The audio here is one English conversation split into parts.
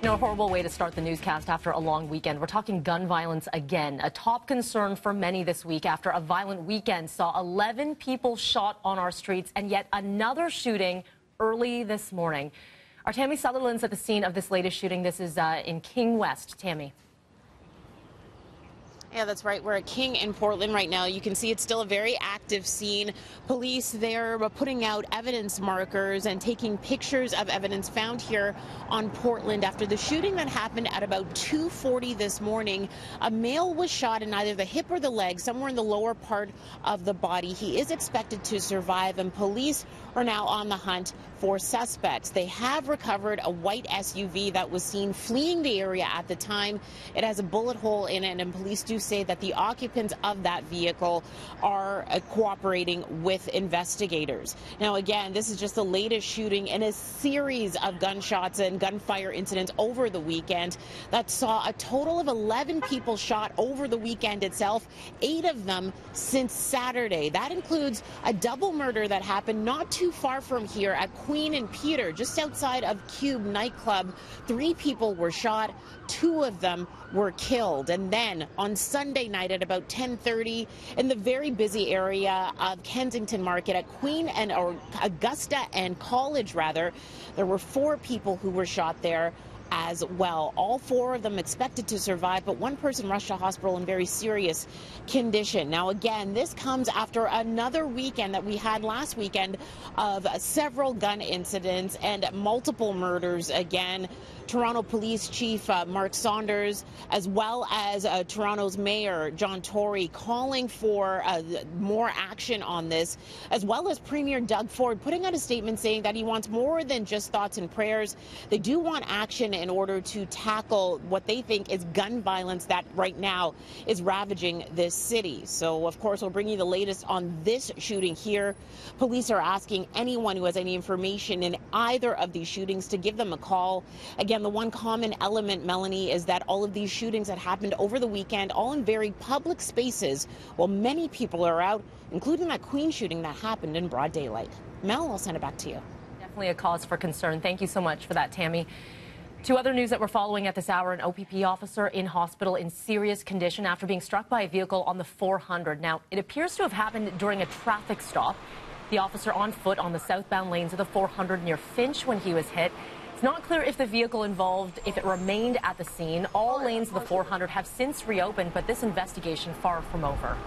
A horrible way to start the newscast after a long weekend. We're talking gun violence again. A top concern for many this week after a violent weekend saw 11 people shot on our streets and yet another shooting early this morning. Our Tammy Sutherland's at the scene of this latest shooting. This is in King West. Tammy. Yeah, that's right. We're at King in Portland right now. You can see it's still a very active scene. Police there putting out evidence markers and taking pictures of evidence found here on Portland after the shooting that happened at about 2:40 this morning. A male was shot in either the hip or the leg, somewhere in the lower part of the body. He is expected to survive, and police are now on the hunt for suspects. They have recovered a white SUV that was seen fleeing the area at the time. It has a bullet hole in it, and police do say that the occupants of that vehicle are cooperating with investigators. Now, again, this is just the latest shooting in a series of gunshots and gunfire incidents over the weekend that saw a total of 11 people shot over the weekend itself, 8 of them since Saturday. That includes a double murder that happened not too far from here at Queen and Peter, just outside of Cube nightclub. 3 people were shot, 2 of them were killed. And then on Sunday night at about 10:30 in the very busy area of Kensington Market at Augusta and College, there were 4 people who were shot there as well. All 4 of them expected to survive, but one person rushed to hospital in very serious condition. Now, again, this comes after another weekend that we had last weekend of several gun incidents and multiple murders. Again, Toronto Police Chief Mark Saunders, as well as Toronto's Mayor John Tory, calling for more action on this, as well as Premier Doug Ford putting out a statement saying that he wants more than just thoughts and prayers. They do want action in order to tackle what they think is gun violence that right now is ravaging this city. So, of course, we'll bring you the latest on this shooting here. Police are asking anyone who has any information in either of these shootings to give them a call. Again, the one common element, Melanie, is that all of these shootings that happened over the weekend, all in very public spaces, while many people are out, including that Queen shooting that happened in broad daylight. Mel, I'll send it back to you. Definitely a cause for concern. Thank you so much for that, Tammy. 2 other news that we're following at this hour: an OPP officer in hospital in serious condition after being struck by a vehicle on the 400. Now, it appears to have happened during a traffic stop. The officer on foot on the southbound lanes of the 400 near Finch when he was hit. It's not clear if the vehicle involved, if it remained at the scene. All lanes of the 400 have since reopened, but this investigation far from over.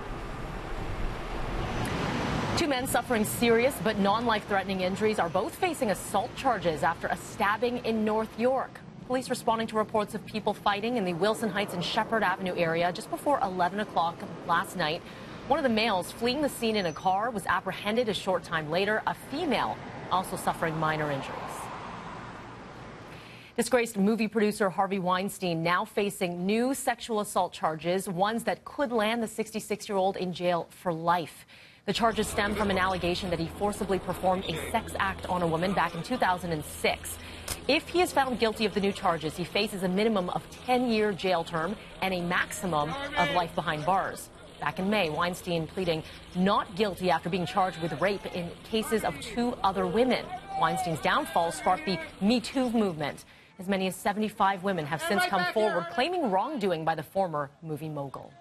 2 men suffering serious but non-life-threatening injuries are both facing assault charges after a stabbing in North York. Police responding to reports of people fighting in the Wilson Heights and Shepherd Avenue area just before 11 o'clock last night. One of the males fleeing the scene in a car was apprehended a short time later. A female also suffering minor injuries. Disgraced movie producer Harvey Weinstein now facing new sexual assault charges, ones that could land the 66-year-old in jail for life. The charges stem from an allegation that he forcibly performed a sex act on a woman back in 2006. If he is found guilty of the new charges, he faces a minimum of 10-year jail term and a maximum of life behind bars. Back in May, Weinstein pleading not guilty after being charged with rape in cases of 2 other women. Weinstein's downfall sparked the Me Too movement. As many as 75 women have since come forward claiming wrongdoing by the former movie mogul.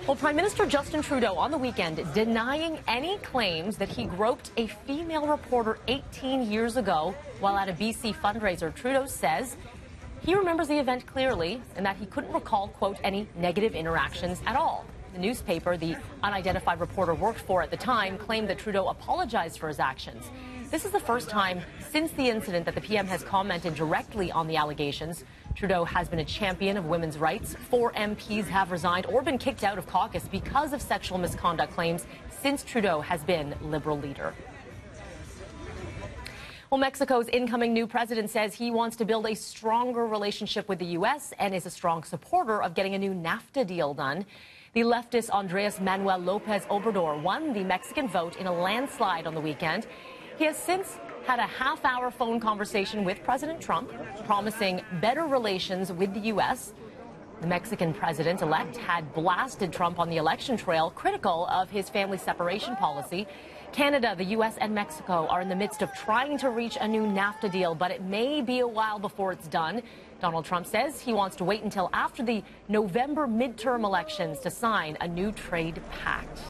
Well, Prime Minister Justin Trudeau on the weekend denying any claims that he groped a female reporter 18 years ago while at a BC fundraiser. Trudeau says he remembers the event clearly and that he couldn't recall, quote, any negative interactions at all. The newspaper the unidentified reporter worked for at the time claimed that Trudeau apologized for his actions. This is the first time since the incident that the PM has commented directly on the allegations. Trudeau has been a champion of women's rights. 4 MPs have resigned or been kicked out of caucus because of sexual misconduct claims since Trudeau has been Liberal leader. Well, Mexico's incoming new president says he wants to build a stronger relationship with the U.S. and is a strong supporter of getting a new NAFTA deal done. The leftist Andres Manuel Lopez Obrador won the Mexican vote in a landslide on the weekend. He has since had a half-hour phone conversation with President Trump, promising better relations with the U.S. The Mexican president-elect had blasted Trump on the election trail, critical of his family separation policy. Canada, the U.S. and Mexico are in the midst of trying to reach a new NAFTA deal, but it may be a while before it's done. Donald Trump says he wants to wait until after the November midterm elections to sign a new trade pact.